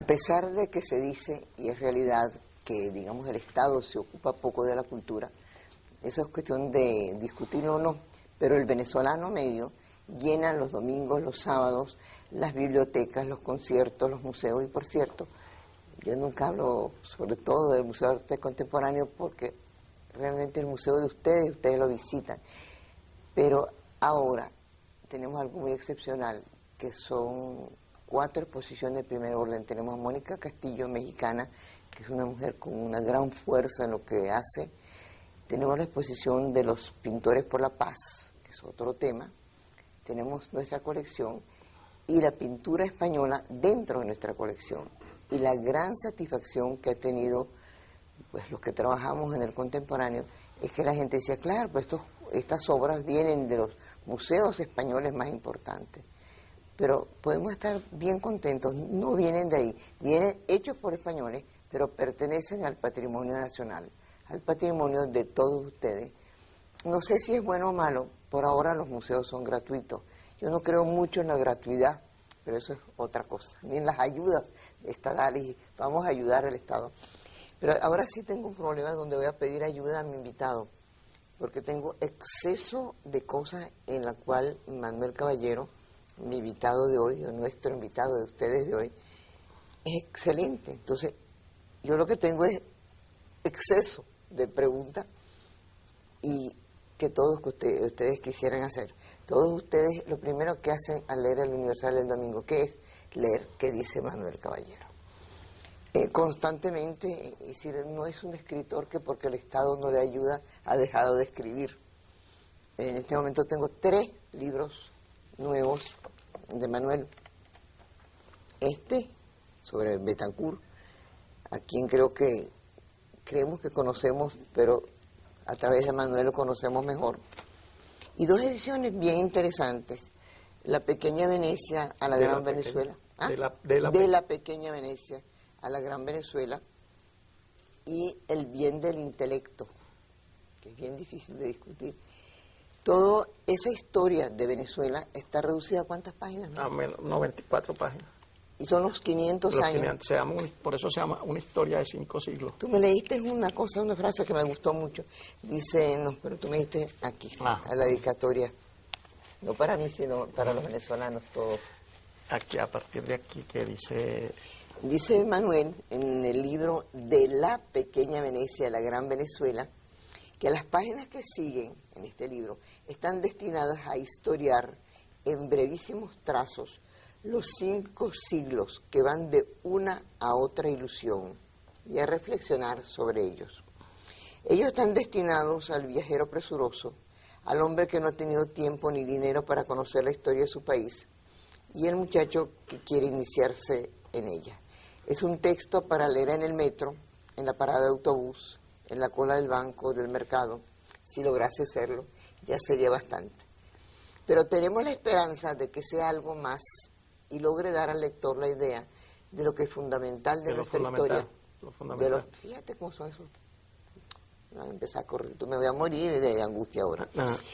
pesar de que se dice, y es realidad, que digamos el Estado se ocupa poco de la cultura, eso es cuestión de discutirlo o no, pero el venezolano medio llena los domingos, los sábados, las bibliotecas, los conciertos, los museos, y por cierto, yo nunca hablo sobre todo del Museo de Arte Contemporáneo porque realmente el museo de ustedes lo visitan, pero ahora tenemos algo muy excepcional, que son 4 exposiciones de primer orden. Tenemos a Mónica Castillo, mexicana, que es una mujer con una gran fuerza en lo que hace. Tenemos la exposición de los pintores por la paz, que es otro tema. Tenemos nuestra colección y la pintura española dentro de nuestra colección. Y la gran satisfacción que ha tenido pues los que trabajamos en el contemporáneo es que la gente decía, claro, pues estas obras vienen de los museos españoles más importantes. Pero podemos estar bien contentos, no vienen de ahí, vienen hechos por españoles, pero pertenecen al patrimonio nacional, al patrimonio de todos ustedes. No sé si es bueno o malo, por ahora los museos son gratuitos. Yo no creo mucho en la gratuidad, pero eso es otra cosa, ni en las ayudas estatales, vamos a ayudar al Estado. Pero ahora sí tengo un problema donde voy a pedir ayuda a mi invitado, porque tengo exceso de cosas en la cual Manuel Caballero, mi invitado de hoy, o nuestro invitado de ustedes de hoy, es excelente. Entonces, yo lo que tengo es exceso de preguntas y que todos ustedes quisieran hacer. Todos ustedes, lo primero que hacen al leer el Universal el domingo, ¿qué es? Leer qué dice Manuel Caballero. Constantemente, es decir, no es un escritor que porque el Estado no le ayuda ha dejado de escribir. En este momento tengo 3 libros nuevos de Manuel. Este, sobre Betancourt, a quien creemos que conocemos, pero a través de Manuel lo conocemos mejor. Y 2 ediciones bien interesantes. La pequeña Venecia a la Gran Venezuela. De la pequeña Venecia a la Gran Venezuela, y El bien del intelecto, que es bien difícil de discutir. Toda esa historia de Venezuela está reducida a ¿cuántas páginas? A 94 páginas. Y son los 500 años. 500, por eso se llama una historia de 5 siglos. Tú me leíste una frase que me gustó mucho. Dice, no, pero tú me dijiste aquí, a la dedicatoria. No para mí, sino para los venezolanos todos. Aquí, a partir de aquí, que dice... Dice Manuel en el libro De la pequeña Venecia a la Gran Venezuela, que las páginas que siguen en este libro están destinadas a historiar en brevísimos trazos los 5 siglos que van de una a otra ilusión y a reflexionar sobre ellos. Ellos están destinados al viajero presuroso, al hombre que no ha tenido tiempo ni dinero para conocer la historia de su país, y el muchacho que quiere iniciarse en ella. Es un texto para leer en el metro, en la parada de autobús, en la cola del banco, del mercado. Si lograse hacerlo, ya sería bastante. Pero tenemos la esperanza de que sea algo más y logre dar al lector la idea de lo que es fundamental de nuestra historia. Fíjate cómo son esos. No, empezar a correr, me voy a morir de angustia ahora.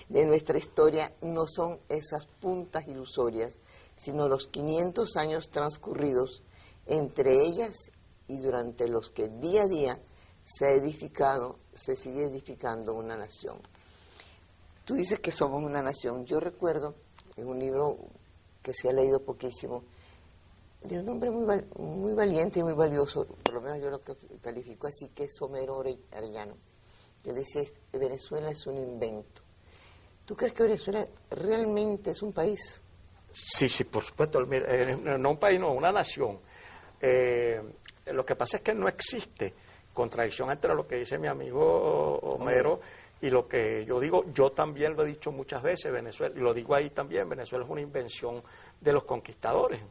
De nuestra historia no son esas puntas ilusorias, sino los 500 años transcurridos entre ellas y durante los que día a día se sigue edificando una nación. Tú dices que somos una nación. Yo recuerdo en un libro que se ha leído poquísimo, de un hombre muy valiente y muy valioso, por lo menos yo lo califico así, que es Homero Arellano, que decía, Venezuela es un invento. ¿Tú crees que Venezuela realmente es un país? Sí, por supuesto, no un país, no, una nación. Lo que pasa es que no existe contradicción entre lo que dice mi amigo Homero y lo que yo digo. Yo también lo he dicho muchas veces, Venezuela, y lo digo ahí también, Venezuela es una invención de los conquistadores.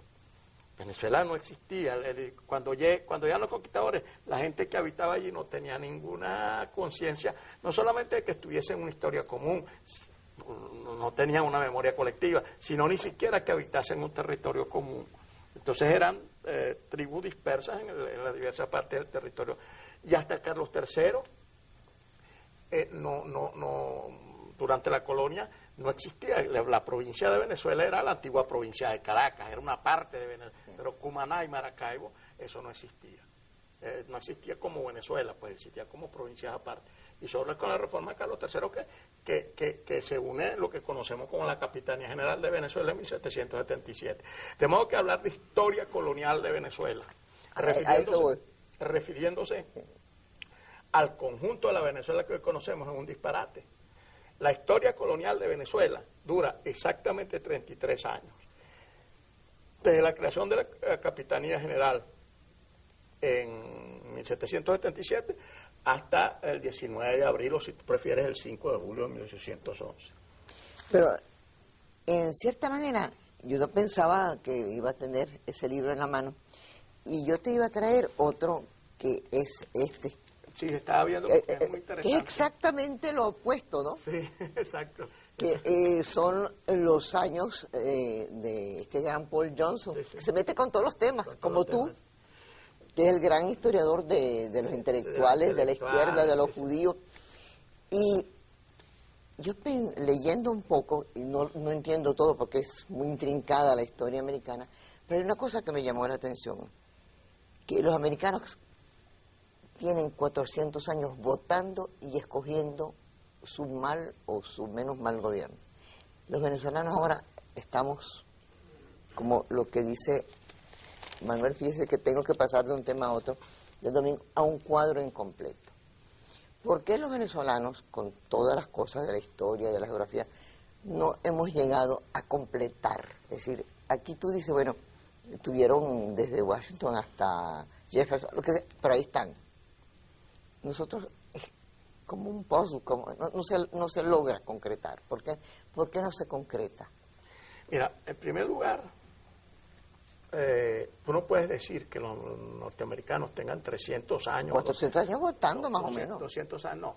Venezuela no existía. Cuando llegan los conquistadores, la gente que habitaba allí no tenía ninguna conciencia, no solamente de que estuviesen en una historia común, no tenían una memoria colectiva, sino ni siquiera que habitasen un territorio común. Entonces eran tribus dispersas en las diversas partes del territorio. Y hasta Carlos III, durante la colonia, no existía. La provincia de Venezuela era la antigua provincia de Caracas, era una parte de Venezuela, pero Cumaná y Maracaibo eso no existía. No existía como Venezuela, pues existía como provincias aparte. Y solo con la reforma de Carlos III que se une lo que conocemos como la Capitanía General de Venezuela en 1777. De modo que hablar de historia colonial de Venezuela, refiriéndose Sí. al conjunto de la Venezuela que hoy conocemos, es un disparate. La historia colonial de Venezuela dura exactamente 33 años. Desde la creación de la Capitanía General en 1777 hasta el 19 de abril, o si tú prefieres, el 5 de julio de 1811. Pero, en cierta manera, yo no pensaba que iba a tener ese libro en la mano, y yo te iba a traer otro que es este. Sí, estaba viendo que es muy interesante. Que es exactamente lo opuesto, ¿no? Sí, exacto. Que son los años de este gran Paul Johnson, Sí, sí. que se mete con todos los temas, Con todos como los tú, temas. que es el gran historiador de los intelectuales, de la izquierda, de los sí, sí. judíos. Y yo leyendo un poco, y no entiendo todo porque es muy intrincada la historia americana, pero hay una cosa que me llamó la atención, que los americanos tienen 400 años votando y escogiendo su mal o su menos mal gobierno. Los venezolanos ahora estamos, como lo que dice Manuel, fíjese que tengo que pasar de un tema a otro, del domingo, a un cuadro incompleto. ¿Por qué los venezolanos, con todas las cosas de la historia, de la geografía, no hemos llegado a completar? Es decir, aquí tú dices, bueno, tuvieron desde Washington hasta Jefferson, lo que sea, pero ahí están. Nosotros es como un puzzle, no se logra concretar. ¿Por qué no se concreta? Mira, en primer lugar, tú no puedes decir que los norteamericanos tengan 300 años. 400 años votando, no, más o menos. 200 años, no.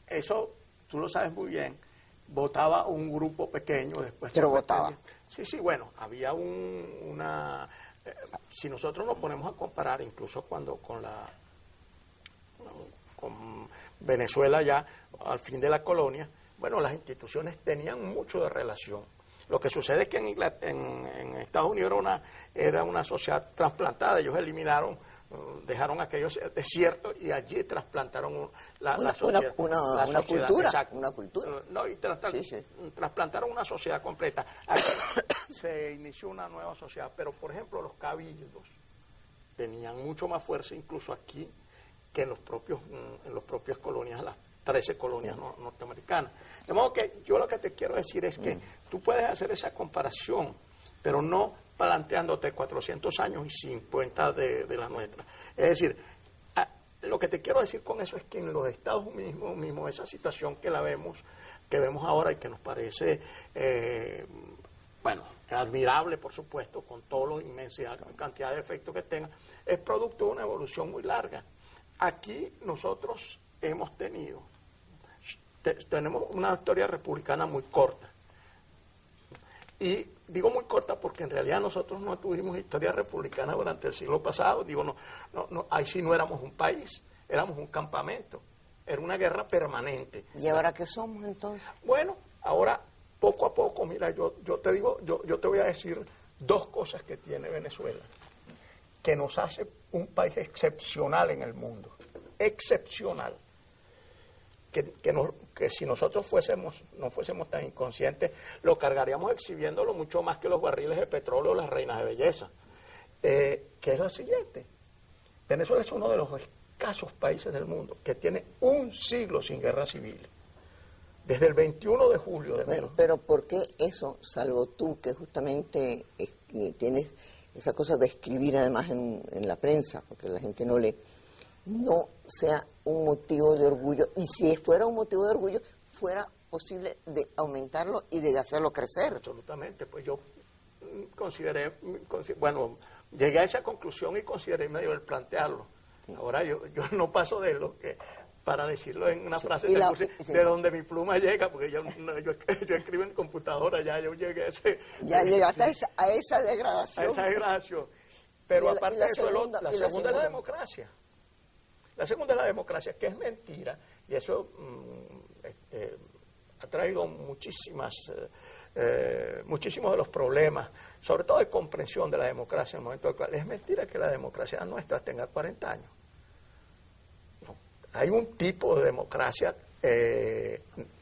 Eso, tú lo sabes muy bien, votaba un grupo pequeño después. Pero votaba. Sí, bueno, había una... si nosotros nos ponemos a comparar, incluso cuando con Venezuela ya al fin de la colonia, bueno, las instituciones tenían mucho de relación. Lo que sucede es que en Estados Unidos era una sociedad trasplantada. Ellos eliminaron, dejaron aquellos desiertos y allí trasplantaron la sociedad. Una cultura. Exacto. Una cultura. No, y trasplantaron una sociedad completa. Aquí se inició una nueva sociedad. Pero, por ejemplo, los cabildos tenían mucho más fuerza, incluso aquí, que en las propias colonias, las 13 colonias norteamericanas. De modo que yo lo que te quiero decir es que tú puedes hacer esa comparación, pero no planteándote 400 años y 50 de la nuestra. Es decir, lo que te quiero decir con eso es que en los Estados Unidos mismo esa situación que vemos ahora y que nos parece, admirable, por supuesto, con toda la inmensa cantidad de efectos que tenga, es producto de una evolución muy larga. Aquí nosotros tenemos una historia republicana muy corta. Y digo muy corta porque en realidad nosotros no tuvimos historia republicana durante el siglo pasado. Ahí sí no éramos un país, éramos un campamento. Era una guerra permanente. ¿Y ahora qué somos entonces? Bueno, ahora poco a poco, mira, yo te voy a decir dos cosas que tiene Venezuela, que nos hace un país excepcional en el mundo. Excepcional. Que si nosotros no fuésemos tan inconscientes, lo cargaríamos exhibiéndolo mucho más que los barriles de petróleo o las reinas de belleza. Que es lo siguiente: Venezuela es uno de los escasos países del mundo que tiene un siglo sin guerra civil. Desde el 21 de julio de enero. Pero ¿por qué eso, salvo tú, que justamente tienes esa cosa de escribir además en la prensa, porque la gente no lee, no sea un motivo de orgullo? Y si fuera un motivo de orgullo, fuera posible de aumentarlo y de hacerlo crecer. Absolutamente, pues yo llegué a esa conclusión y consideré medio el plantearlo. Sí. Ahora yo no paso de lo que, para decirlo en una frase, de donde mi pluma llega, porque yo escribo en computadora, ya yo llegué a ese... Ya llegaste a esa degradación. A esa degradación. Pero aparte de eso, la segunda es la democracia. La segunda es la democracia, que es mentira, y eso ha traído muchísimas muchísimos de los problemas, sobre todo de comprensión de la democracia en el momento actual. Es mentira que la democracia nuestra tenga 40 años. No. Hay un tipo de democracia,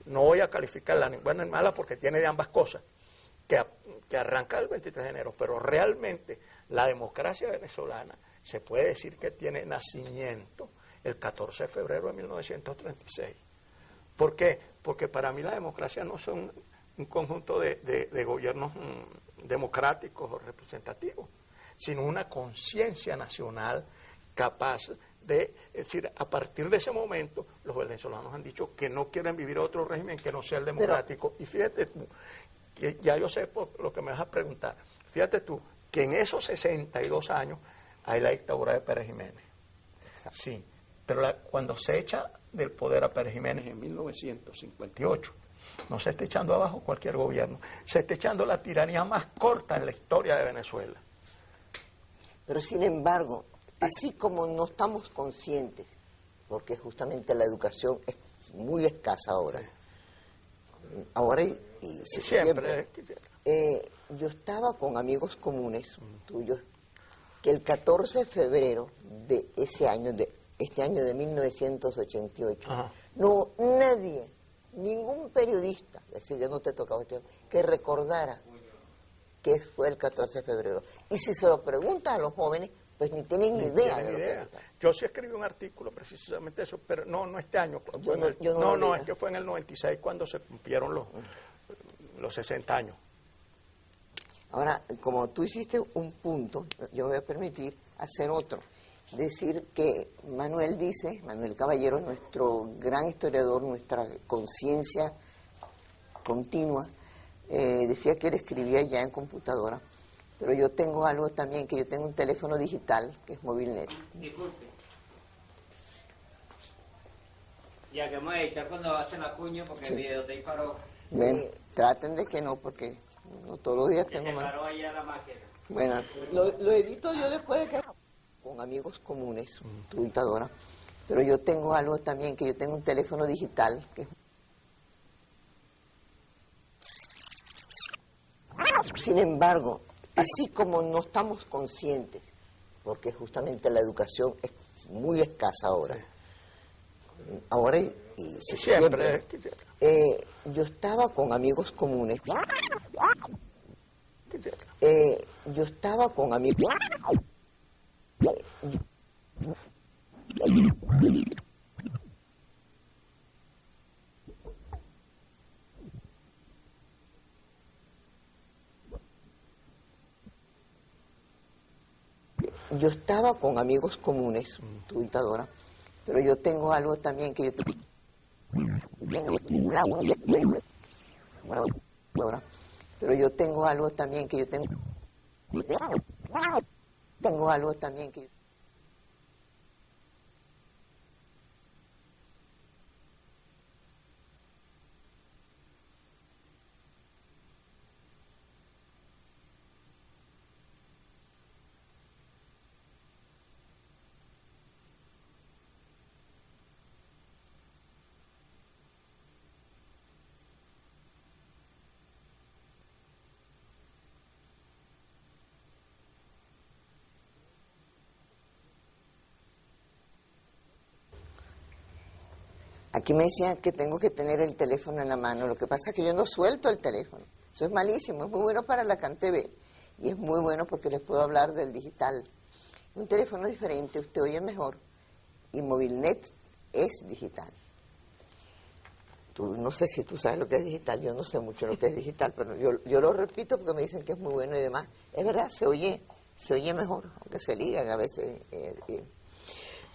no voy a calificarla ni buena ni mala porque tiene de ambas cosas, que arranca el 23 de enero, pero realmente la democracia venezolana se puede decir que tiene nacimiento el 14 de febrero de 1936. ¿Por qué? Porque para mí la democracia no son un conjunto de gobiernos democráticos o representativos, sino una conciencia nacional capaz de, es decir, a partir de ese momento los venezolanos han dicho que no quieren vivir otro régimen que no sea el democrático. Y fíjate tú, que ya yo sé por lo que me vas a preguntar, fíjate tú, que en esos 62 años hay la dictadura de Pérez Jiménez. Exacto. Sí, pero cuando se echa del poder a Pérez Jiménez en 1958, no se está echando abajo cualquier gobierno, se está echando la tiranía más corta en la historia de Venezuela. Pero sin embargo, así como no estamos conscientes, porque justamente la educación es muy escasa ahora, ahora y siempre, yo estaba con amigos comunes tuyos que el 14 de febrero de ese año, de este año de 1988, ajá, no nadie, ningún periodista, es decir, ya no te tocaba que recordara que fue el 14 de febrero. Y si se lo preguntas a los jóvenes, pues ni tienen idea de lo que es. Yo sí escribí un artículo precisamente eso, pero no este año. Es que fue en el 96 cuando se cumplieron los 60 años. Ahora, como tú hiciste un punto, yo voy a permitir hacer otro. Decir que Manuel Caballero, nuestro gran historiador, nuestra conciencia continua, decía que él escribía ya en computadora, pero yo tengo algo también, que yo tengo un teléfono digital, que es Movilnet. Disculpe. Ya que vamos a editar cuando hacen la cuña, porque sí, el video te disparó. Bueno, traten de que no, porque no todos los días tengo más. Allá la máquina. Bueno, lo edito yo después de que... Con amigos comunes, tu computadora, pero yo tengo algo también, que yo tengo un teléfono digital, que sin embargo, así como no estamos conscientes, porque justamente la educación es muy escasa ahora, ahora y siempre, yo estaba con amigos comunes, yo estaba con amigos... Yo estaba con amigos comunes, tu computadora, pero yo tengo algo también que yo pero yo tengo algo también que yo tengo algo también que Aquí me decían que tengo que tener el teléfono en la mano. Lo que pasa es que yo no suelto el teléfono. Eso es malísimo. Es muy bueno para la CanTV. Y es muy bueno porque les puedo hablar del digital. Un teléfono diferente, usted oye mejor. Y Movilnet es digital. No sé si tú sabes lo que es digital. Yo no sé mucho lo que es digital, pero yo lo repito porque me dicen que es muy bueno y demás. Es verdad, se oye mejor, aunque se ligan a veces.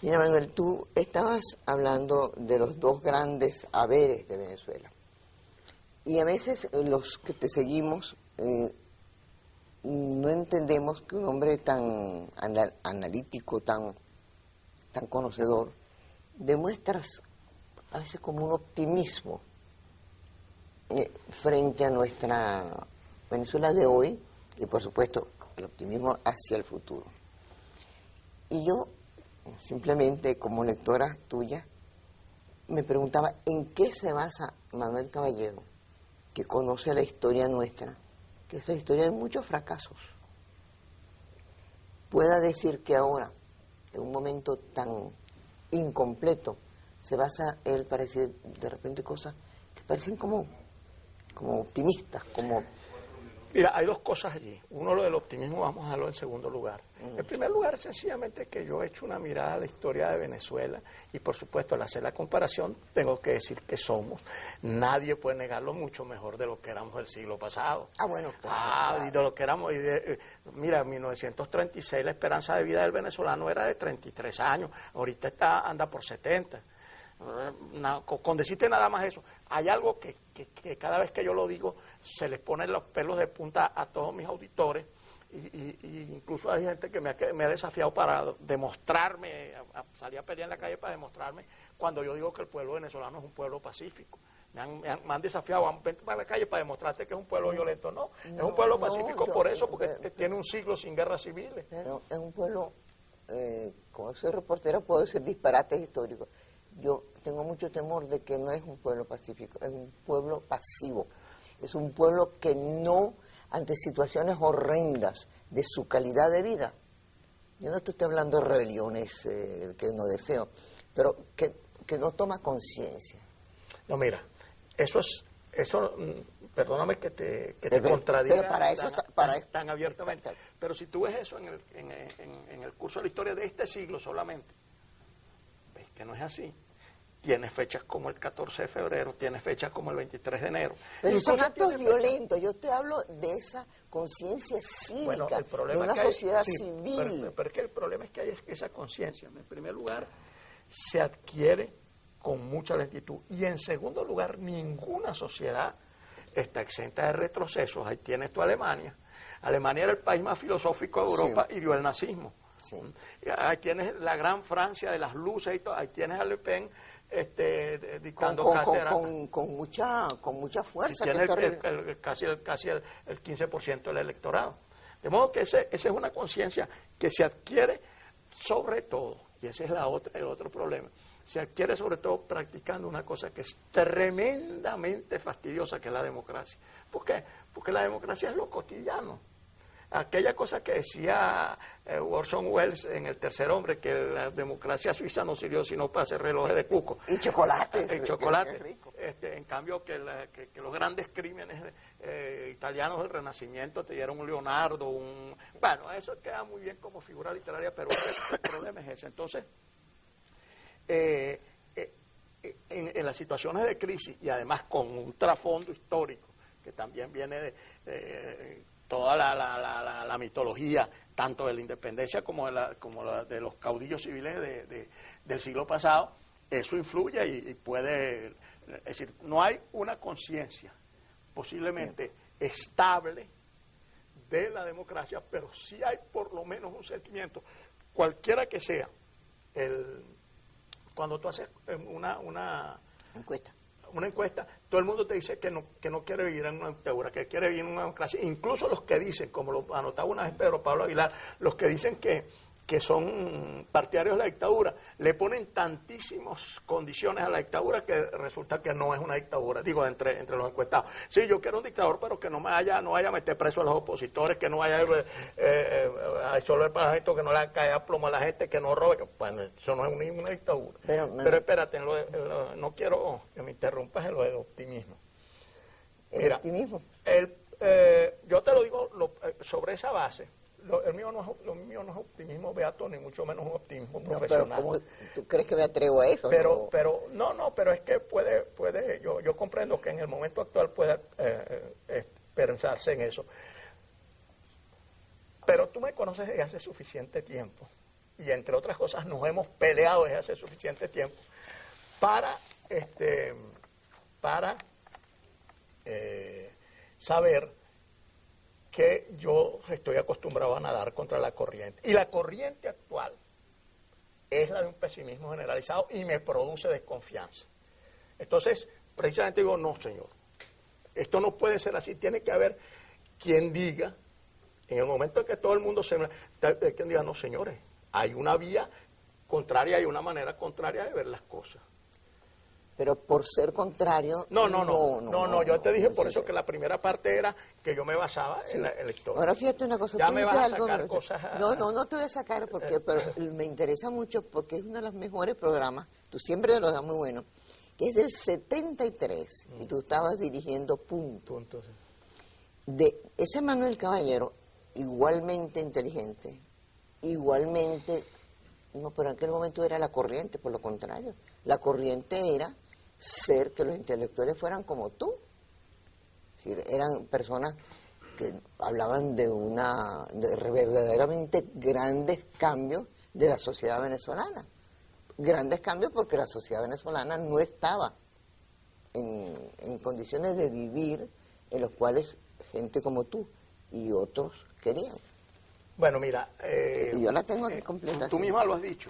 Mira, Manuel, tú estabas hablando de los dos grandes haberes de Venezuela. Y a veces los que te seguimos no entendemos que un hombre tan analítico, tan conocedor, demuestras a veces como un optimismo frente a nuestra Venezuela de hoy y, por supuesto, el optimismo hacia el futuro. Y yo, simplemente como lectora tuya, me preguntaba en qué se basa Manuel Caballero que conoce la historia nuestra, que es la historia de muchos fracasos, pueda decir que ahora, en un momento tan incompleto, se basa él para decir de repente cosas que parecen como optimistas, como... Mira, hay dos cosas allí. Uno, lo del optimismo, vamos a darlo en segundo lugar. En primer lugar, sencillamente que yo he hecho una mirada a la historia de Venezuela y, por supuesto, al hacer la comparación, tengo que decir que somos. Nadie puede negarlo mucho mejor de lo que éramos el siglo pasado. Ah, bueno, claro. Y de lo que éramos... mira, en 1936 la esperanza de vida del venezolano era de 33 años. Ahorita anda por 70. Con decirte nada más eso, hay algo que cada vez que yo lo digo se les ponen los pelos de punta a todos mis auditores y incluso hay gente que me ha desafiado para demostrarme, salir a pelear en la calle para demostrarme cuando yo digo que el pueblo venezolano es un pueblo pacífico. Me han desafiado, vente para la calle para demostrarte que es un pueblo violento. No, es un pueblo pacífico porque tiene un siglo sin guerras civiles. Pero es un pueblo, como soy reportera puedo decir disparates históricos. Yo tengo mucho temor de que no es un pueblo pacífico, es un pueblo pasivo. Es un pueblo que no, ante situaciones horrendas de su calidad de vida, yo no te estoy hablando de rebeliones que no deseo, pero que no toma conciencia. No, mira, eso, perdóname que te contradiga pero para eso tan abiertamente. Pero si tú ves eso en el curso de la historia de este siglo solamente, ves que no es así. Tiene fechas como el 14 de febrero, tiene fechas como el 23 de enero. Pero son actos violentos. Yo te hablo de esa conciencia cívica, de una sociedad civil. Pero es que el problema es que hay esa conciencia. En primer lugar, se adquiere con mucha lentitud. Y en segundo lugar, ninguna sociedad está exenta de retrocesos. Ahí tienes tu Alemania. Alemania era el país más filosófico de Europa y dio el nazismo. Sí. Ahí tienes la gran Francia de las luces y todo. Ahí tienes a Le Pen dictando cátedra con mucha fuerza. Sí, tiene casi el 15% del electorado. De modo que esa es una conciencia que se adquiere sobre todo, y ese es el otro problema, se adquiere sobre todo practicando una cosa que es tremendamente fastidiosa, que es la democracia. ¿Por qué? Porque la democracia es lo cotidiano. Aquella cosa que decía Orson Welles en El tercer hombre, que la democracia suiza no sirvió sino para hacer relojes de cuco. Y chocolate. Y chocolate. En cambio, que los grandes crímenes italianos del Renacimiento te dieron un Leonardo, Bueno, eso queda muy bien como figura literaria, pero el problema es ese. Entonces, en las situaciones de crisis, y además con un trasfondo histórico, que también viene de toda la mitología, tanto de la independencia como de los caudillos civiles del siglo pasado, eso influye y puede... Es decir, no hay una conciencia posiblemente estable de la democracia, pero sí hay por lo menos un sentimiento, cualquiera que sea. Cuando tú haces una encuesta, todo el mundo te dice que no quiere vivir en una dictadura, que quiere vivir en una democracia. Incluso los que dicen, como lo anotaba una vez Pedro Pablo Aguilar, los que dicen que son partidarios de la dictadura, le ponen tantísimas condiciones a la dictadura que resulta que no es una dictadura. Digo, entre los encuestados. Sí, yo quiero un dictador, pero que no vaya a meter preso a los opositores, que no vaya a disolver parlamento, que no le haga caer a plomo a la gente, que no robe. Bueno, eso no es ninguna dictadura. Pero espérate, no quiero que me interrumpas en lo de optimismo. Mira, optimismo. Yo te lo digo sobre esa base. Lo mío no es optimismo beato, ni mucho menos un optimismo profesional. Pero ¿cómo tú crees que me atrevo a eso? Pero es que puede yo comprendo que en el momento actual pueda pensarse en eso. Pero tú me conoces desde hace suficiente tiempo, y entre otras cosas nos hemos peleado desde hace suficiente tiempo para saber que yo estoy acostumbrado a nadar contra la corriente. Y la corriente actual es la de un pesimismo generalizado y me produce desconfianza. Entonces, precisamente digo, no, señor, esto no puede ser así. Tiene que haber quien diga, en el momento en que todo el mundo quien diga, no, señores, hay una vía contraria, hay una manera contraria de ver las cosas. Pero por ser contrario... No, yo te dije por sí, eso sí. que la primera parte era que yo me basaba en la historia. Ahora fíjate una cosa. Ya tú me dijiste vas a algo, sacar cosas... No te voy a sacar porque pero me interesa mucho porque es uno de los mejores programas, tú siempre los das muy bueno, que es del 73 y tú estabas dirigiendo Punto. Sí. De ese Manuel Caballero, igualmente inteligente, igualmente... No, pero en aquel momento era la corriente, por lo contrario. La corriente era ser que los intelectuales fueran como tú. Es decir, eran personas que hablaban de verdaderamente grandes cambios de la sociedad venezolana. Grandes cambios porque la sociedad venezolana no estaba en condiciones de vivir en los cuales gente como tú y otros querían. Bueno, mira... y yo la tengo aquí completa. Tú misma lo has dicho.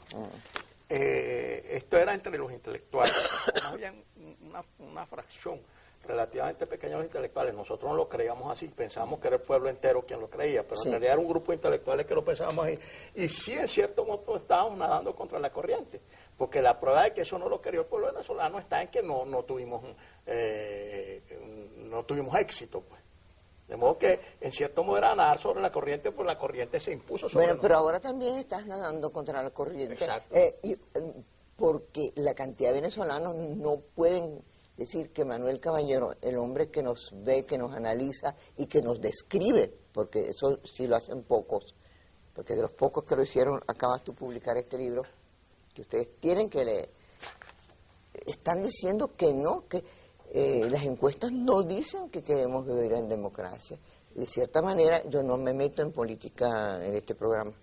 Esto era entre los intelectuales. Había una fracción relativamente pequeña de los intelectuales. Nosotros no lo creíamos así, pensábamos que era el pueblo entero quien lo creía, pero en realidad era un grupo de intelectuales que lo pensábamos así. Y sí, en cierto modo, estábamos nadando contra la corriente, porque la prueba de que eso no lo quería el pueblo venezolano está en que no tuvimos éxito, pues. De modo que, en cierto modo, era nadar sobre la corriente, pues la corriente se impuso sobre Bueno, pero ahora también estás nadando contra la corriente. Exacto. Porque la cantidad de venezolanos no pueden decir que Manuel Caballero, el hombre que nos ve, que nos analiza y que nos describe, porque eso sí lo hacen pocos, porque de los pocos que lo hicieron, acabas tú de publicar este libro, que ustedes tienen que leer, están diciendo que no, que las encuestas no dicen que queremos vivir en democracia. De cierta manera, yo no me meto en política en este programa,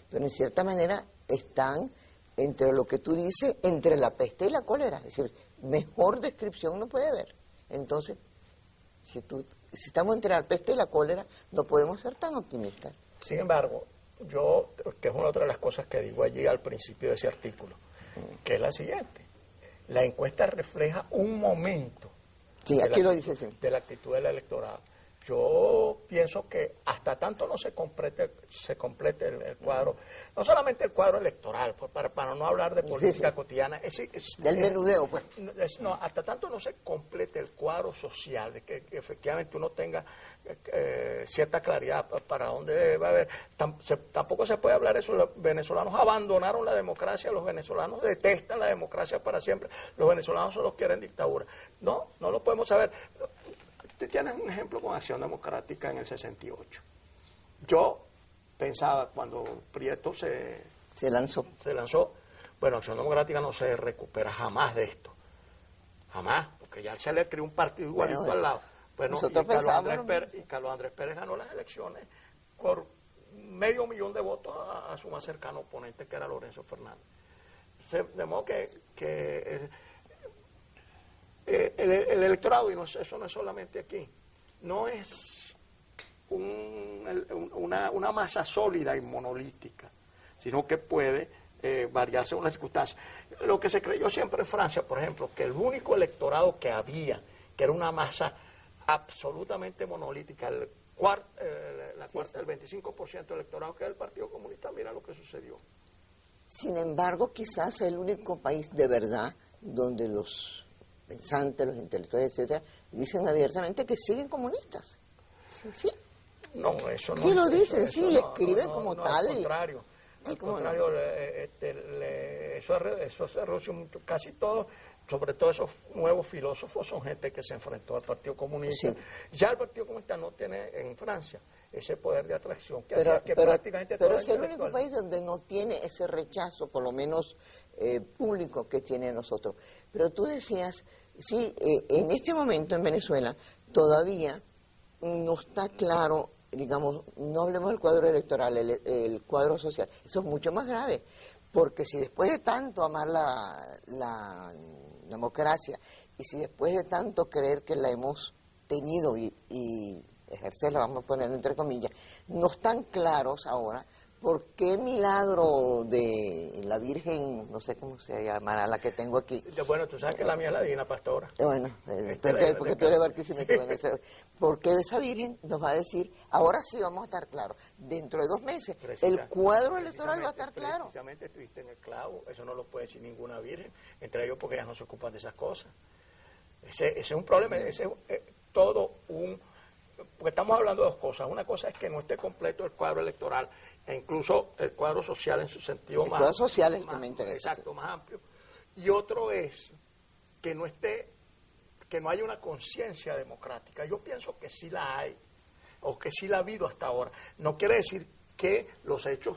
pero en cierta manera están entre lo que tú dices, entre la peste y la cólera. Es decir, mejor descripción no puede haber. Entonces, si estamos entre la peste y la cólera, no podemos ser tan optimistas. Sin embargo, yo, que es una otra de las cosas que digo allí al principio de ese artículo, que es la siguiente. La encuesta refleja un momento Sí, aquí lo dice, sí. de la actitud del electorado. Yo pienso que hasta tanto no se complete el cuadro, no solamente el cuadro electoral, para no hablar de política cotidiana, del menudeo, pues. No, hasta tanto no se complete el cuadro social, de que efectivamente uno tenga cierta claridad para dónde va a haber. Tampoco se puede hablar de eso. Los venezolanos abandonaron la democracia, los venezolanos detestan la democracia para siempre, los venezolanos solo quieren dictadura. No lo podemos saber. Tú tienes un ejemplo con Acción Democrática en el 68. Yo pensaba cuando Prieto se lanzó, bueno, Acción Democrática no se recupera jamás de esto. Jamás, porque ya se le creó un partido igualito al lado. Bueno, y Carlos Andrés Pérez ganó las elecciones por 500,000 de votos a su más cercano oponente, que era Lorenzo Fernández. De modo que el electorado, y eso no es solamente aquí, no es una masa sólida y monolítica, sino que puede variarse en una circunstancia. Lo que se creyó siempre en Francia, por ejemplo, que el único electorado que había, que era una masa absolutamente monolítica, el 25% del electorado que era el Partido Comunista, mira lo que sucedió. Sin embargo, quizás el único país de verdad donde los pensantes, los intelectuales, etcétera, dicen abiertamente que siguen comunistas. Sí. No, eso no. Sí lo dicen, eso sí, no, escriben como tal. Al contrario. Al contrario, eso se reduce mucho. Casi todos, sobre todo esos nuevos filósofos, son gente que se enfrentó al Partido Comunista. Sí. Ya el Partido Comunista no tiene en Francia ese poder de atracción que hacía que prácticamente todo. Pero es el único país donde no tiene ese rechazo, por lo menos público, que tiene nosotros. Pero tú decías, sí, en este momento en Venezuela todavía no está claro, digamos, no hablemos del cuadro electoral, el cuadro social. Eso es mucho más grave, porque si después de tanto amar la democracia y si después de tanto creer que la hemos tenido y ejercerla, vamos a poner entre comillas, no están claros ahora ¿por qué milagro de la Virgen, no sé cómo se llamará la que tengo aquí? Bueno, tú sabes que la mía es la Divina Pastora. Bueno, porque tú eres Barquisimeto. Sí. ¿Por qué esa Virgen nos va a decir, ahora sí vamos a estar claros, dentro de 2 meses, el cuadro electoral va a estar claro? Precisamente estuviste en el clavo, eso no lo puede decir ninguna Virgen, entre ellos porque ellas no se ocupan de esas cosas. Ese es un problema, ese es todo un... Porque estamos hablando de 2 cosas. Una cosa es que no esté completo el cuadro electoral e incluso el cuadro social en su sentido más... El cuadro social es el que me interesa. Exacto, más amplio. Y otro es que no haya una conciencia democrática. Yo pienso que sí la hay, o que sí la ha habido hasta ahora. No quiere decir que los hechos...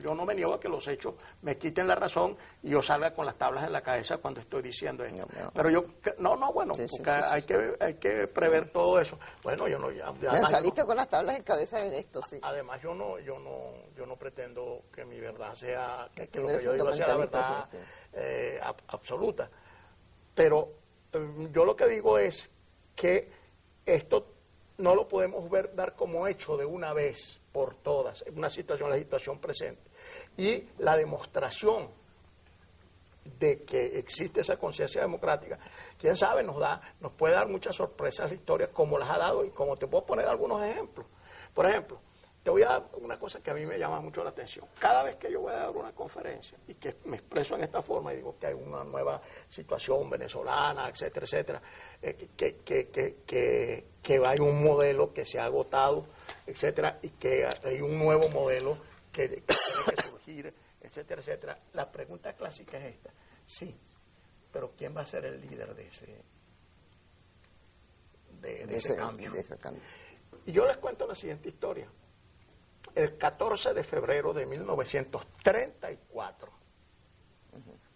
Yo no me niego a que los hechos me quiten la razón y yo salga con las tablas en la cabeza cuando estoy diciendo esto. No. Pero yo, bueno, sí, porque hay que prever todo eso. Bueno, yo no, ya saliste con las tablas en cabeza de esto, sí. Además, yo no pretendo que mi verdad sea, que lo que yo digo sea la verdad absoluta. Pero yo lo que digo es que esto no lo podemos dar como hecho de una vez por todas, la situación presente. Y la demostración de que existe esa conciencia democrática, quién sabe, nos puede dar muchas sorpresas la historia, como las ha dado, y como te puedo poner algunos ejemplos. Por ejemplo, te voy a dar una cosa que a mí me llama mucho la atención. Cada vez que yo voy a dar una conferencia y que me expreso en esta forma y digo que hay una nueva situación venezolana, etcétera, etcétera, que hay un modelo que se ha agotado, etcétera, y que hay un nuevo modelo que tiene que surgir, etcétera, etcétera. La pregunta clásica es esta: sí, pero ¿quién va a ser el líder de ese cambio? Y yo les cuento la siguiente historia. El 14 de febrero de 1934,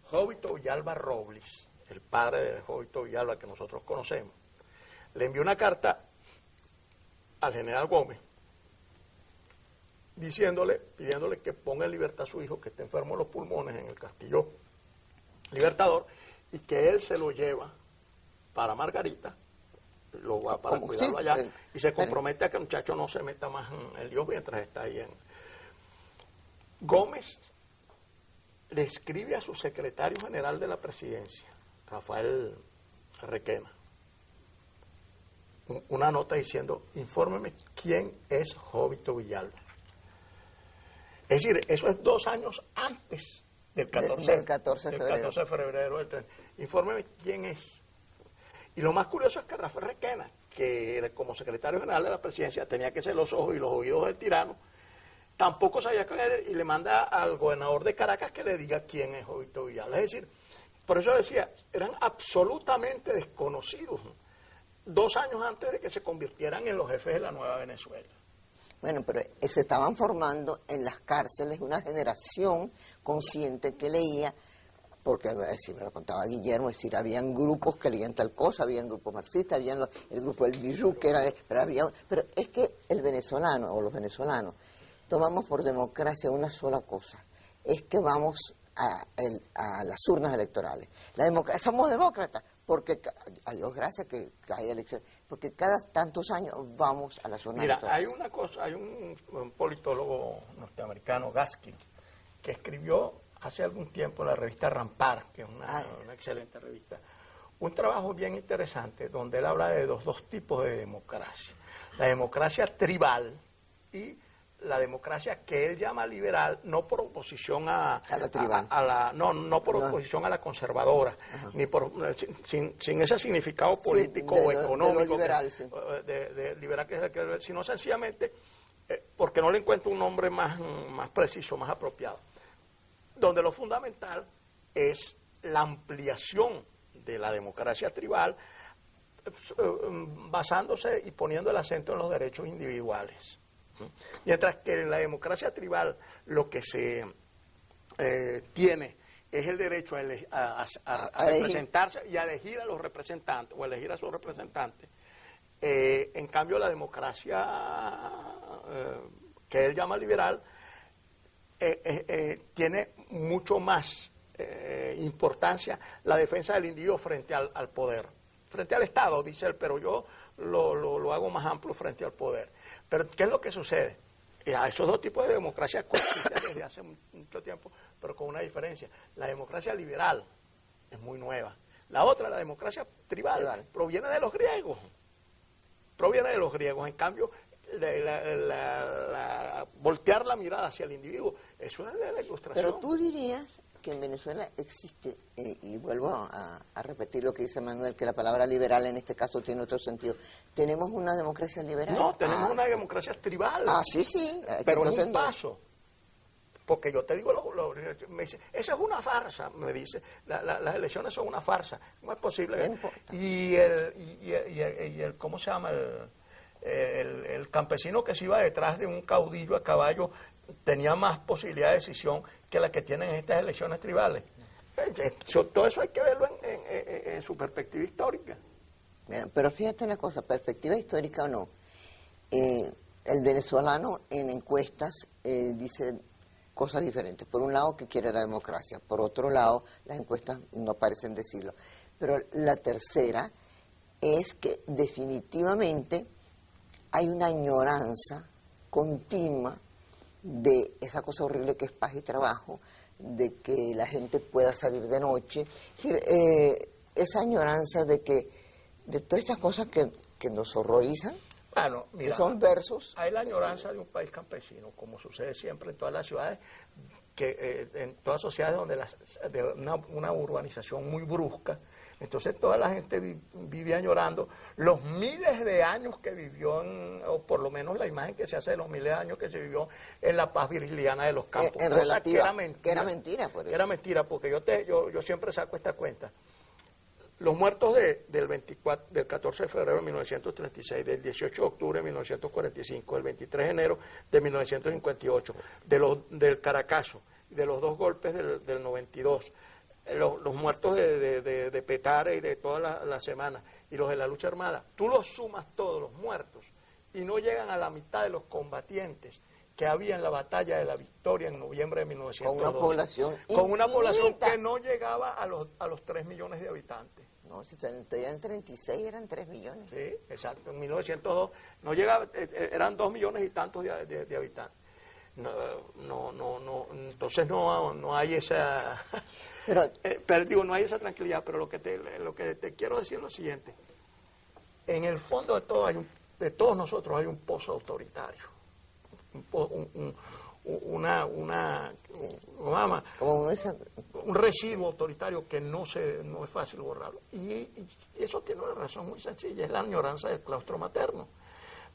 Jovito Villalba Robles, el padre de Jovito Villalba que nosotros conocemos, le envió una carta al general Gómez pidiéndole que ponga en libertad a su hijo que está enfermo de los pulmones en el Castillo Libertador, y que él se lo lleva para Margarita, lo va para cuidarlo allá, y se compromete a que el muchacho no se meta más en líos mientras está ahí. Gómez le escribe a su secretario general de la presidencia, Rafael Requena, una nota diciendo: infórmeme quién es Jovito Villalba. Es decir, eso es 2 años antes del 14 de febrero. Infórmeme quién es. Y lo más curioso es que Rafael Requena, que como secretario general de la presidencia tenía que ser los ojos y los oídos del tirano, tampoco sabía qué era, y le manda al gobernador de Caracas que le diga quién es Jovito Villalba. Es decir, por eso decía, eran absolutamente desconocidos 2 años antes de que se convirtieran en los jefes de la nueva Venezuela. Bueno, pero se estaban formando en las cárceles una generación consciente que leía, porque si me lo contaba Guillermo, es decir, habían grupos que leían tal cosa, habían grupos marxistas, habían el grupo del Bijú, que era, pero es que el venezolano o los venezolanos tomamos por democracia una sola cosa, es que vamos a las urnas electorales. Somos demócratas porque, a Dios gracias que hay elecciones, porque cada tantos años vamos a las urnas electorales. Hay un politólogo norteamericano, Gaskin, que escribió hace algún tiempo en la revista Rampar, que es una excelente revista, un trabajo bien interesante donde él habla de dos tipos de democracia: la democracia tribal y la democracia que él llama liberal, no por oposición a la tribal, no por oposición a la conservadora, ni por sin ese significado político o económico de liberal, sino sencillamente porque no le encuentro un nombre más preciso, más apropiado, donde lo fundamental es la ampliación de la democracia tribal, basándose y poniendo el acento en los derechos individuales. Mientras que en la democracia tribal lo que se tiene es el derecho a representarse y a elegir a los representantes o elegir a sus representantes. En cambio, la democracia que él llama liberal tiene mucho más importancia la defensa del individuo frente al poder, frente al Estado, dice él, pero yo lo hago más amplio frente al poder. Pero ¿qué es lo que sucede? A esos dos tipos de democracia coexisten desde hace mucho tiempo, pero con una diferencia. La democracia liberal es muy nueva. La otra, la democracia tribal, proviene de los griegos. En cambio, voltear la mirada hacia el individuo, eso es de la Ilustración. Pero tú dirías que en Venezuela existe, y vuelvo a repetir lo que dice Manuel, que la palabra liberal en este caso tiene otro sentido. ¿Tenemos una democracia liberal? No, tenemos una democracia tribal. Sí. Pero es un paso. Porque yo te digo, me dice, esa es una farsa, me dice, las elecciones son una farsa, no es posible. No importa. Y el ¿cómo se llama? El campesino que se iba detrás de un caudillo a caballo tenía más posibilidad de decisión que la que tienen estas elecciones tribales. Todo eso hay que verlo en su perspectiva histórica. Bien, pero fíjate una cosa, perspectiva histórica o no, el venezolano en encuestas dice cosas diferentes. Por un lado, que quiere la democracia. Por otro lado, las encuestas no parecen decirlo. Pero la tercera es que definitivamente hay una añoranza continua de esa cosa horrible que es paz y trabajo, de que la gente pueda salir de noche. Es decir, esa añoranza de todas estas cosas que nos horrorizan, Bueno, mira, que son versos. hay la añoranza de un país campesino, como sucede siempre en todas las ciudades, que en todas sociedades donde de una urbanización muy brusca, entonces toda la gente vive añorando los miles de años que vivió, o por lo menos la imagen que se hace de los miles de años que se vivió en la paz virgiliana de los campos. En relativa, que era mentira. Que era mentira, porque yo siempre saco esta cuenta. Los muertos del 14 de febrero de 1936, del 18 de octubre de 1945, del 23 de enero de 1958, del Caracazo, de los dos golpes del 92, los muertos de Petare y de todas las semanas, y los de la lucha armada, tú los sumas todos los muertos y no llegan a la mitad de los combatientes que había en la batalla de la Victoria en noviembre de 1902. Con una población que no llegaba a los 3 millones de habitantes. No, si en 36 eran 3 millones. Sí, exacto. En 1902 no llegaba, eran 2 millones y tantos de habitantes. Entonces no hay esa... Pero digo, no hay esa tranquilidad, pero lo que te quiero decir es lo siguiente. En el fondo de todos nosotros hay un pozo autoritario. Un residuo autoritario que no es fácil borrarlo. Y eso tiene una razón muy sencilla, es la añoranza del claustro materno.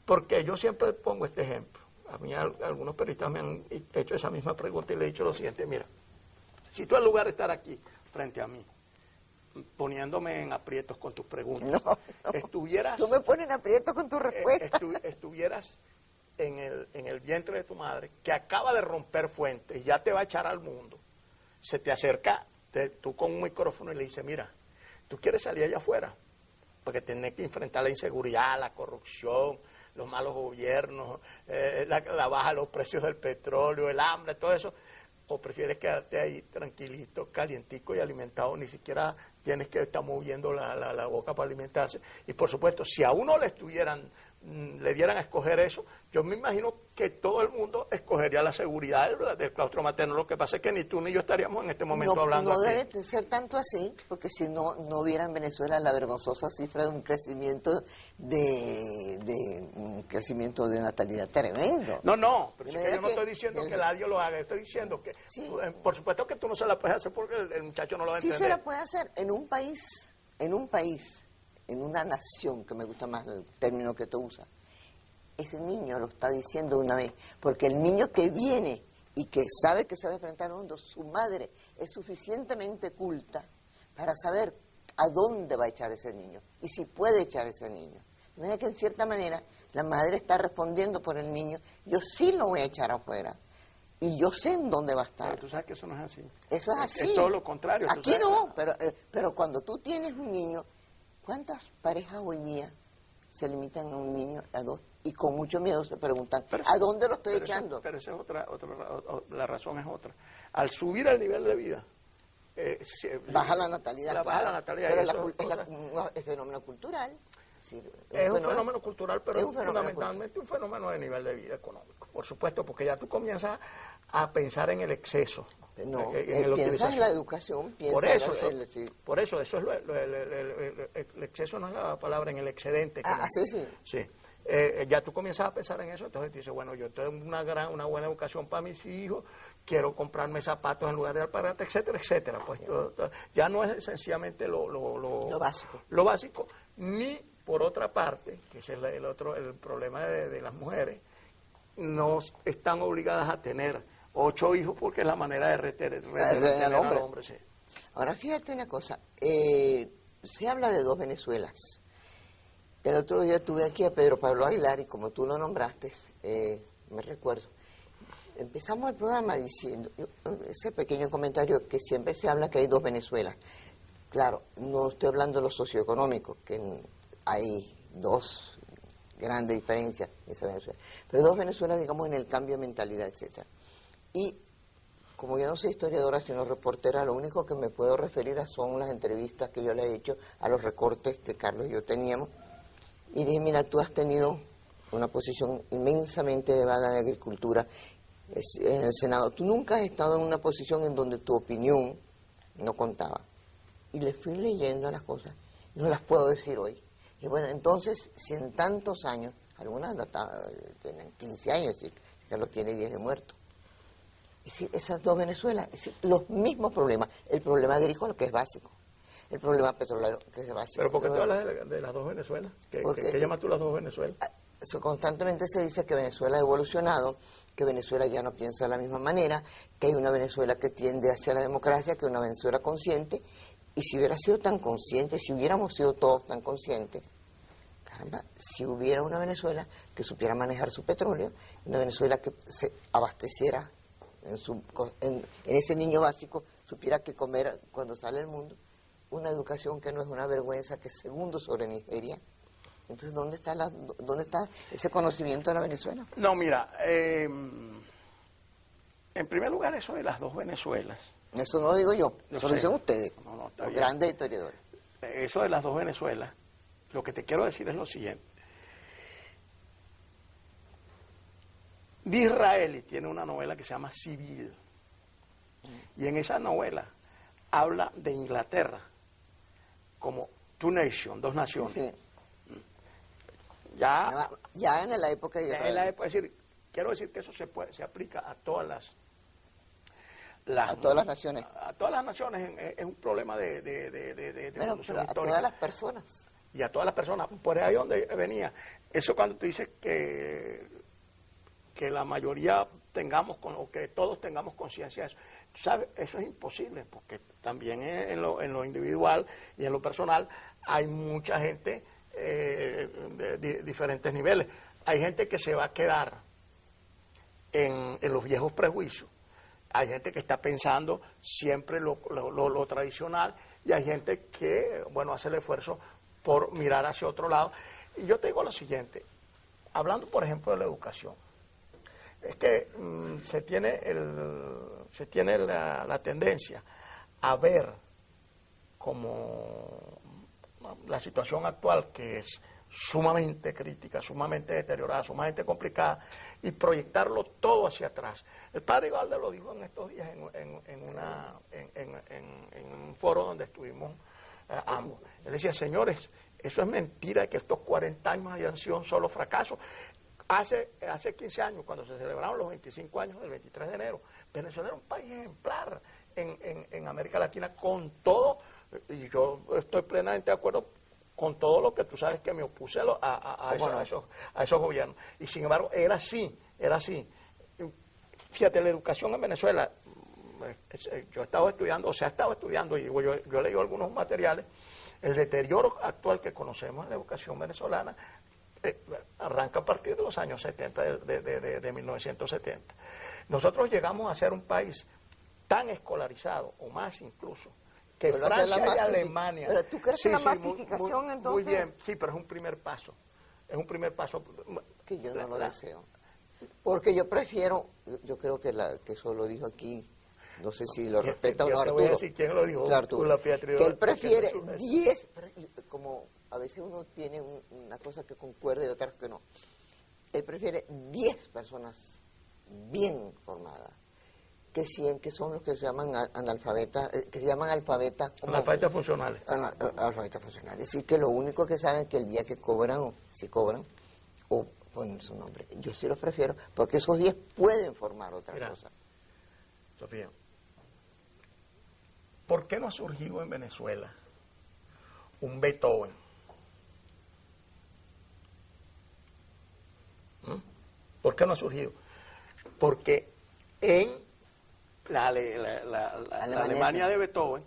Porque yo siempre pongo este ejemplo. A mí algunos periodistas me han hecho esa misma pregunta y le he dicho lo siguiente: mira, si tú en lugar de estar aquí frente a mí, poniéndome en aprietos con tus preguntas, estuvieras... Tú me pones en aprietos con tu respuesta. Estuvieras en el vientre de tu madre, que acaba de romper fuentes y ya te va a echar al mundo, se te acerca tú con un micrófono y le dices: mira, tú quieres salir allá afuera, porque tienes que enfrentar la inseguridad, la corrupción, los malos gobiernos, la baja de los precios del petróleo, el hambre, todo eso, o prefieres quedarte ahí tranquilito, calientico y alimentado, ni siquiera tienes que estar moviendo la boca para alimentarse. Y por supuesto, si a uno le dieran a escoger eso, yo me imagino que todo el mundo escogería la seguridad del claustro materno. Lo que pasa es que ni tú ni yo estaríamos en este momento hablando aquí. No debe ser tanto así, porque si no hubiera en Venezuela la vergonzosa cifra de un crecimiento de natalidad tremendo. No, pero es que yo no estoy diciendo que nadie lo haga, estoy diciendo que, sí, por supuesto que tú no se la puedes hacer porque el muchacho no lo va a entender. Sí se la puede hacer en un país, en una nación, que me gusta más el término que tú usas. Ese niño lo está diciendo una vez, porque el niño que viene y que sabe que se va a enfrentar a un mundo, su madre es suficientemente culta para saber a dónde va a echar ese niño y si puede echar ese niño. De manera que en cierta manera la madre está respondiendo por el niño: yo sí lo voy a echar afuera y yo sé en dónde va a estar. Pero tú sabes que eso no es así. Eso es así. Es todo lo contrario. Aquí no, pero cuando tú tienes un niño, ¿cuántas parejas hoy día se limitan a un niño, a dos? Y con mucho miedo se preguntan: ¿a dónde lo estoy echando? Pero esa es la razón es otra. Al subir el nivel de vida, baja la natalidad. Baja la natalidad. Pero es fenómeno cultural. Sí, es un fenómeno cultural, pero es es un fenómeno fundamentalmente un fenómeno de nivel de vida económico, por supuesto, porque ya tú comienzas a pensar en el exceso. No, en la piensas en la utilización. educación, piensas Por eso, sí. eso es el exceso no es la palabra, en el excedente. Sí. Sí. Ya tú comienzas a pensar en eso, entonces dices, bueno, yo tengo una buena educación para mis hijos, quiero comprarme zapatos en lugar de alpargatas, etcétera, etcétera. Pues ya no es sencillamente lo básico. Lo básico, ni por otra parte, que es el problema de las mujeres, no están obligadas a tener 8 hijos porque es la manera de retener al hombre. Sí. Ahora fíjate una cosa, se habla de 2 Venezuelas. El otro día tuve aquí a Pedro Pablo Aguilar y como tú lo nombraste, me recuerdo, empezamos el programa diciendo, ese pequeño comentario que siempre se habla que hay 2 Venezuelas. Claro, no estoy hablando de lo socioeconómico, que hay 2 grandes diferencias en esa Venezuela, pero 2 Venezuelas, digamos, en el cambio de mentalidad, etcétera. Y como yo no soy historiadora, sino reportera, lo único que me puedo referir son las entrevistas que yo le he hecho a los recortes que Carlos y yo teníamos. Y dije, mira, tú has tenido una posición inmensamente elevada en agricultura en el Senado. Tú nunca has estado en una posición en donde tu opinión no contaba. Y le fui leyendo las cosas, no las puedo decir hoy. Y bueno, entonces, si en tantos años, algunas tienen 15 años, es decir, Carlos tiene 10 de muerto. Es decir, esas 2 Venezuelas, es decir, los mismos problemas. El problema agrícola, que es básico. El problema petrolero, que es básico. ¿Pero por qué tú hablas de las 2 Venezuelas? ¿Qué llamas tú las 2 Venezuelas? Constantemente se dice que Venezuela ha evolucionado, que Venezuela ya no piensa de la misma manera, que hay una Venezuela que tiende hacia la democracia, que es una Venezuela consciente, y si hubiera sido tan consciente, si hubiéramos sido todos tan conscientes, caramba, si hubiera una Venezuela que supiera manejar su petróleo, una Venezuela que se abasteciera en ese niño básico, supiera qué comer cuando sale al mundo, una educación que no es una vergüenza, que es segundo sobre Nigeria. Entonces, ¿dónde está ese conocimiento de la Venezuela? No, mira, en primer lugar, eso de las 2 Venezuelas. Eso no lo digo yo, eso lo dicen ustedes, los grandes historiadores. Eso de las 2 Venezuelas, lo que te quiero decir es lo siguiente. Disraeli tiene una novela que se llama Civil, y en esa novela habla de Inglaterra como two nations, 2 naciones. Sí. Ya en la época de es decir, quiero decir que eso se aplica a todas las naciones. A todas las naciones es un problema de evolución a histórica. todas las personas. Y a todas las personas. Por ahí donde venía. Eso cuando tú dices que la mayoría o que todos tengamos conciencia de eso. Tú sabes, eso es imposible, porque también en lo individual y en lo personal hay mucha gente de diferentes niveles. Hay gente que se va a quedar en los viejos prejuicios. Hay gente que está pensando siempre lo tradicional, y hay gente que, bueno, hace el esfuerzo por mirar hacia otro lado. Y yo te digo lo siguiente, hablando por ejemplo de la educación, es que se tiene la tendencia a ver como la situación actual, que es sumamente crítica, sumamente deteriorada, sumamente complicada, y proyectarlo todo hacia atrás. El padre Ibalde lo dijo en estos días en un foro donde estuvimos ambos. Él decía, señores, eso es mentira, que estos 40 años hayan sido un solo fracaso. Hace 15 años, cuando se celebraron los 25 años del 23 de enero, Venezuela era un país ejemplar en América Latina, con todo, y yo estoy plenamente de acuerdo con todo lo que tú sabes que me opuse a esos gobiernos. Y sin embargo, era así. Fíjate, la educación en Venezuela, yo he estado estudiando, o se ha estado estudiando, y yo he leído algunos materiales, el deterioro actual que conocemos en la educación venezolana arranca a partir de los años 70, de 1970. Nosotros llegamos a ser un país tan escolarizado, o más incluso, que Francia y Alemania. ¿Pero tú crees que la masificación entonces? Muy bien, sí, pero es un primer paso. Es un primer paso. Que yo no lo deseo. Porque yo prefiero, yo creo que eso lo dijo aquí, no sé si lo respeta o no, Arturo. Te voy a decir quién lo dijo. Arturo. Que él prefiere 10, como a veces uno tiene una cosa que concuerda y otras que no. Él prefiere 10 personas bien formadas que 100 que son los que se llaman analfabetas, que se llaman alfabetas. Analfabetas funcionales. Alfabetas funcionales. Es decir, que lo único que saben es que el día que cobran, o si cobran, o ponen su nombre. Yo sí los prefiero, porque esos 10 pueden formar otra cosa. Sofía, ¿por qué no ha surgido en Venezuela un Beethoven? ¿Por qué no ha surgido? Porque en la Alemania de Beethoven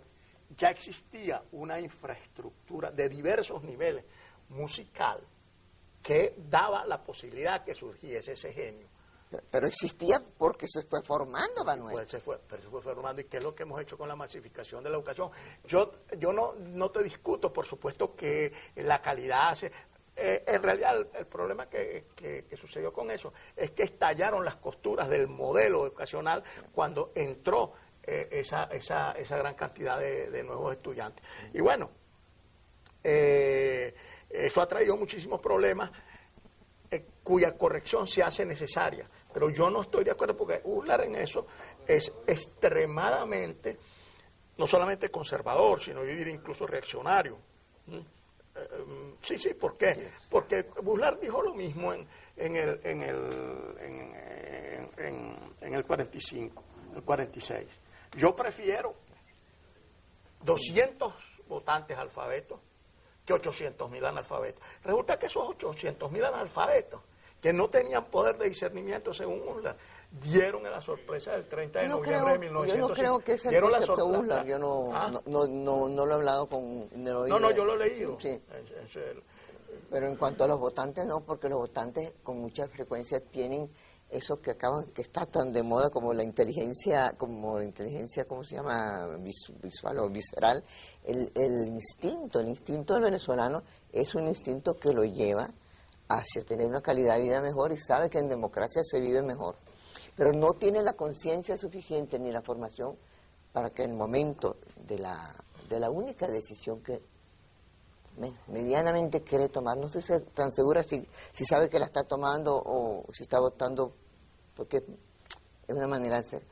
ya existía una infraestructura de diversos niveles musical que daba la posibilidad que surgiese ese genio. Pero existía porque se fue formando, Manuel. Pues se fue formando. ¿Y qué es lo que hemos hecho con la masificación de la educación? Yo no te discuto, por supuesto, que la calidad... en realidad el problema que sucedió con eso es que estallaron las costuras del modelo educacional cuando entró esa gran cantidad de nuevos estudiantes. Y bueno, eso ha traído muchísimos problemas cuya corrección se hace necesaria. Pero yo no estoy de acuerdo porque Uslar en eso es extremadamente, no solamente conservador, sino yo diría incluso reaccionario. Sí, ¿por qué? Porque Uslar dijo lo mismo en el 45, el 46. Yo prefiero 200 votantes alfabetos que 800.000 analfabetos. Resulta que esos 800.000 analfabetos, que no tenían poder de discernimiento según Uslar, dieron la sorpresa del 30 de noviembre de 1950. Yo no creo que ese es el concepto de Uslar. Yo no lo he hablado con... No, yo lo he leído. Sí. Pero en cuanto a los votantes, no, porque los votantes con mucha frecuencia tienen eso que está tan de moda como la inteligencia, ¿cómo se llama? Visual o visceral. El instinto del venezolano es un instinto que lo lleva hacia tener una calidad de vida mejor y sabe que en democracia se vive mejor. Pero no tiene la conciencia suficiente ni la formación para que en el momento de la única decisión que medianamente quiere tomar, no estoy tan segura si sabe que la está tomando o si está votando, porque es una manera de ser,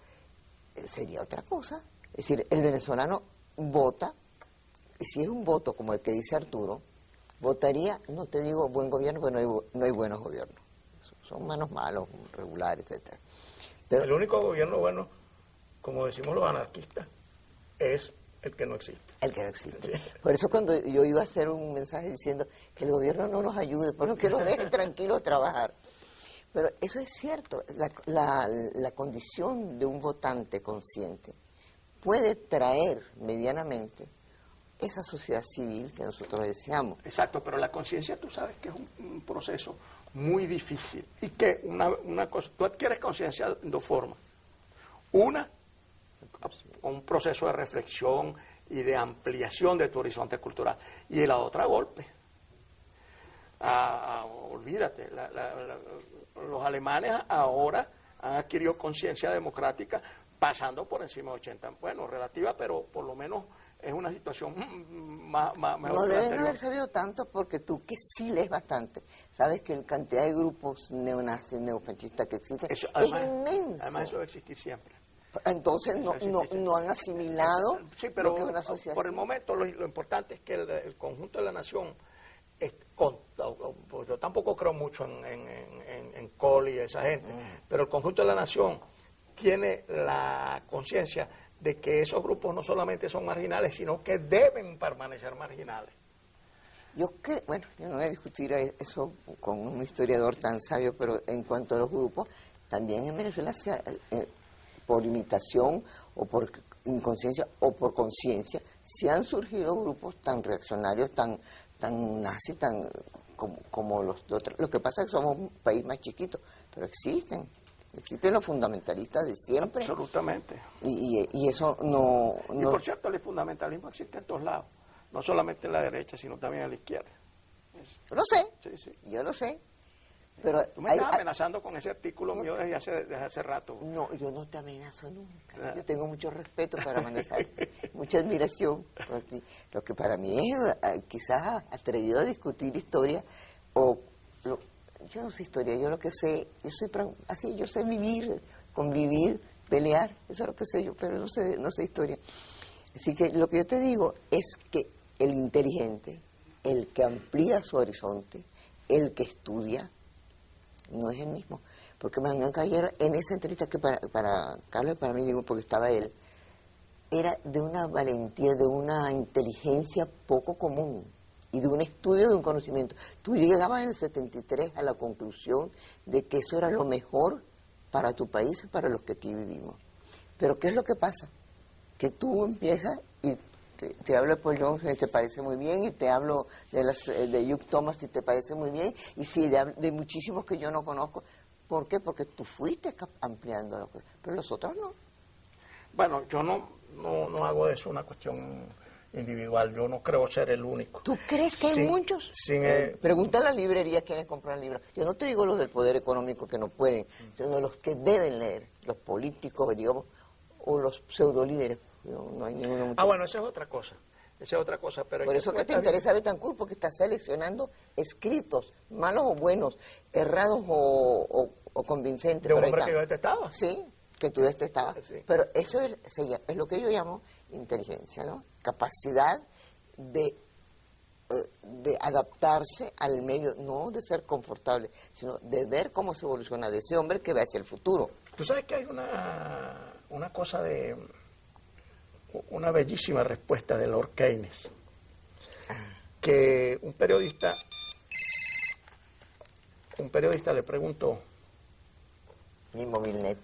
sería otra cosa. Es decir, el venezolano vota, y si es un voto como el que dice Arturo, votaría, no te digo buen gobierno, porque no hay buenos gobiernos, son manos malos, regulares, etcétera. Pero el único gobierno bueno, como decimos los anarquistas, es el que no existe. El que no existe. Sí. Por eso cuando yo iba a hacer un mensaje diciendo que el gobierno no nos ayude, pero que nos dejen tranquilos trabajar. Pero eso es cierto, la condición de un votante consciente puede traer medianamente esa sociedad civil que nosotros deseamos. Exacto, pero la conciencia tú sabes que es un proceso muy difícil y que una cosa, tú adquieres conciencia de dos formas. Una, un proceso de reflexión y de ampliación de tu horizonte cultural, y la otra, golpe. Olvídate, los alemanes ahora han adquirido conciencia democrática pasando por encima de 80, bueno, relativa, pero por lo menos es una situación mejor. No deben haber sabido tanto porque tú, que sí lees bastante, sabes que la cantidad de grupos neonazis, neofascistas que existen es inmenso. Además eso debe existir siempre. Entonces no han asimilado sí, pero lo que es una sociedad. Por el momento lo importante es que el conjunto de la nación, yo tampoco creo mucho en Kohl y esa gente, pero el conjunto de la nación tiene la conciencia de que esos grupos no solamente son marginales, sino que deben permanecer marginales. Yo no voy a discutir eso con un historiador tan sabio, pero en cuanto a los grupos, también en Venezuela por imitación o por inconsciencia o por conciencia, se han surgido grupos tan reaccionarios, tan nazis, como los de otros. Lo que pasa es que somos un país más chiquito, pero existen los fundamentalistas de siempre. Absolutamente. Y eso no... Y por cierto, el fundamentalismo existe en todos lados, no solamente en la derecha, sino también en la izquierda. Lo sé, sí. Yo lo sé. Pero Tú me estás amenazando con ese artículo mío desde hace rato. no, yo no te amenazo nunca. Yo tengo mucho respeto para amenazarte, mucha admiración por ti. Lo que para mí es quizás atrevido a discutir historia yo no sé historia, yo lo que sé, yo sé vivir, convivir, pelear, eso es lo que sé yo, pero no sé historia. Así que lo que yo te digo es que el inteligente, el que amplía su horizonte, el que estudia, no es el mismo. Porque Manuel Caballero, en esa entrevista que para Carlos y para mí, digo, porque estaba él, era de una valentía, de una inteligencia poco común y de un estudio, de un conocimiento. Tú llegabas en el 73 a la conclusión de que eso era lo mejor para tu país y para los que aquí vivimos. Pero ¿qué es lo que pasa? Que tú empiezas y te hablo de Paul Jones y te parece muy bien, y te hablo de Hugh Thomas y te parece muy bien, y sí, de muchísimos que yo no conozco. ¿Por qué? Porque tú fuiste ampliando la cosa, pero los otros no. Bueno, yo no hago de eso una cuestión individual, yo no creo ser el único. ¿Tú crees que hay muchos? Pregunta a las librerías quiénes compran libros. Yo no te digo los del poder económico que no pueden, sino los que deben leer, los políticos, digamos, o los pseudolíderes. No hay ninguno. Bueno, esa es otra cosa. Esa es otra cosa. Pero por eso que te interesa Betancourt, porque estás seleccionando escritos, malos o buenos, errados o convincentes. De un hombre que yo detestaba. Sí, que tú detestabas. Sí. Pero eso es lo que yo llamo inteligencia, ¿no? Capacidad de adaptarse al medio, no de ser confortable, sino de ver cómo se evoluciona, de ese hombre que ve hacia el futuro. Tú sabes que hay una cosa una bellísima respuesta de Lord Keynes, que un periodista le preguntó, mismo Milnet,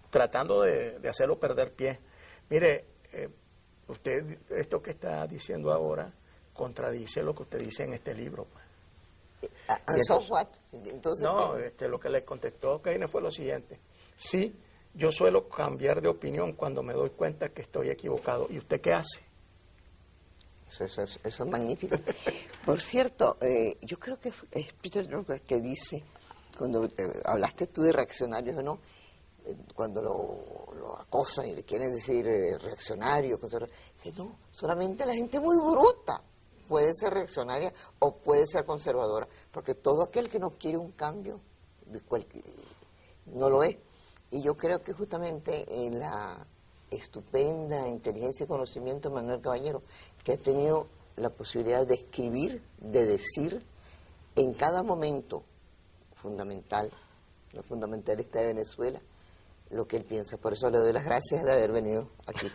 tratando de hacerlo perder pie, mire, usted esto que está diciendo ahora contradice lo que usted dice en este libro. Entonces, no, lo que le contestó Keynes fue lo siguiente: sí, yo suelo cambiar de opinión cuando me doy cuenta que estoy equivocado. ¿Y usted qué hace? Eso es magnífico. Por cierto, yo creo que es Peter Drucker que dice, cuando hablaste tú de reaccionarios o no, cuando lo acosan y le quieren decir reaccionario, dice, no, solamente la gente muy bruta puede ser reaccionaria o puede ser conservadora, porque todo aquel que no quiere un cambio no lo es. Y yo creo que justamente en la estupenda inteligencia y conocimiento de Manuel Caballero, que ha tenido la posibilidad de escribir, de decir, en cada momento fundamental, lo fundamental está de Venezuela, lo que él piensa. Por eso le doy las gracias de haber venido aquí.